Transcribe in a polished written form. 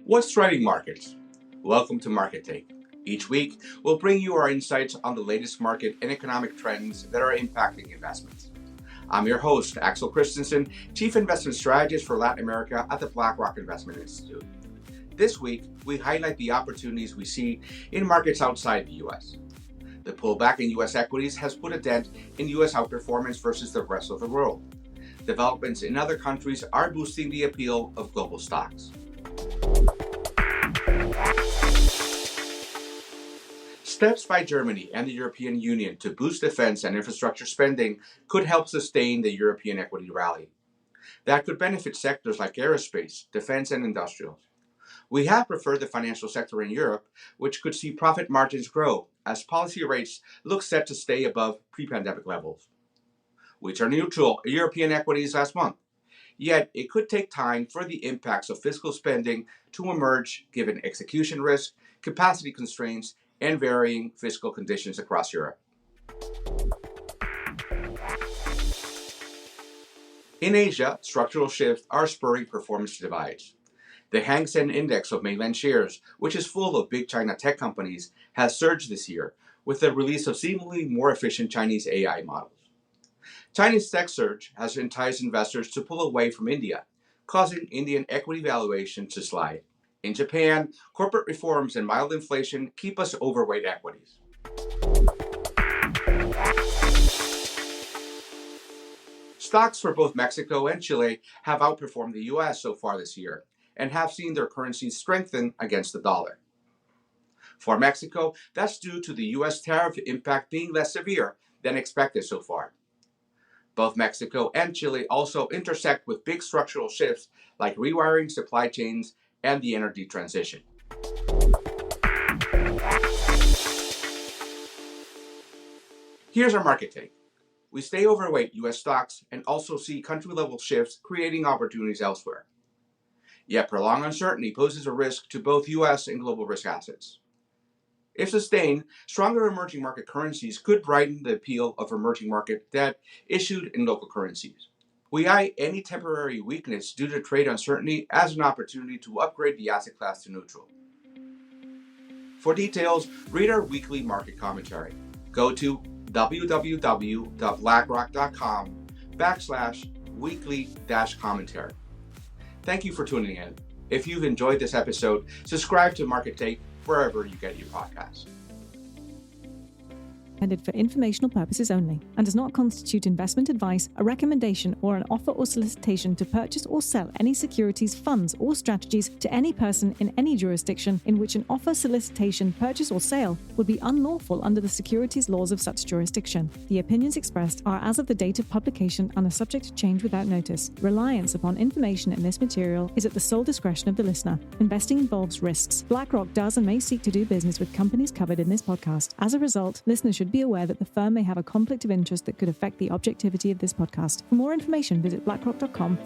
What's driving markets? Welcome to Market Take. Each week, we'll bring you our insights on the latest market and economic trends that are impacting investments. I'm your host, Axel Christensen, Chief Investment Strategist for Latin America at the BlackRock Investment Institute. This week, we highlight the opportunities we see in markets outside the U.S. The pullback in U.S. equities has put a dent in U.S. outperformance versus the rest of the world. Developments in other countries are boosting the appeal of global stocks. Steps by Germany and the European Union to boost defense and infrastructure spending could help sustain the European equity rally. That could benefit sectors like aerospace, defense, and industrials. We have preferred the financial sector in Europe, which could see profit margins grow as policy rates look set to stay above pre-pandemic levels. We turned neutral in European equities last month, yet it could take time for the impacts of fiscal spending to emerge given execution risk, capacity constraints, and varying fiscal conditions across Europe. In Asia, structural shifts are spurring performance divides. The Hang Seng Index of mainland shares, which is full of big China tech companies, has surged this year with the release of seemingly more efficient Chinese AI models. Chinese tech surge has enticed investors to pull away from India, causing Indian equity valuations to slide. In Japan, corporate reforms and mild inflation keep us overweight equities. Stocks for both Mexico and Chile have outperformed the U.S. so far this year and have seen their currencies strengthen against the dollar. For Mexico, that's due to the U.S. tariff impact being less severe than expected so far. Both Mexico and Chile also intersect with big structural shifts like rewiring supply chains and the energy transition. Here's our market take. We stay overweight U.S. stocks and also see country-level shifts creating opportunities elsewhere. Yet prolonged uncertainty poses a risk to both U.S. and global risk assets. If sustained, stronger emerging market currencies could brighten the appeal of emerging market debt issued in local currencies. We eye any temporary weakness due to trade uncertainty as an opportunity to upgrade the asset class to neutral. For details, read our weekly market commentary. Go to www.blackrock.com/weekly-commentary. Thank you for tuning in. If you've enjoyed this episode, subscribe to Market Take wherever you get your podcasts. Intended for informational purposes only and does not constitute investment advice, a recommendation, or an offer or solicitation to purchase or sell any securities, funds, or strategies to any person in any jurisdiction in which an offer, solicitation, purchase, or sale would be unlawful under the securities laws of such jurisdiction. The opinions expressed are as of the date of publication and are subject to change without notice. Reliance upon information in this material is at the sole discretion of the listener. Investing involves risks. BlackRock does and may seek to do business with companies covered in this podcast. As a result, listeners should be aware that the firm may have a conflict of interest that could affect the objectivity of this podcast. For more information, visit blackrock.com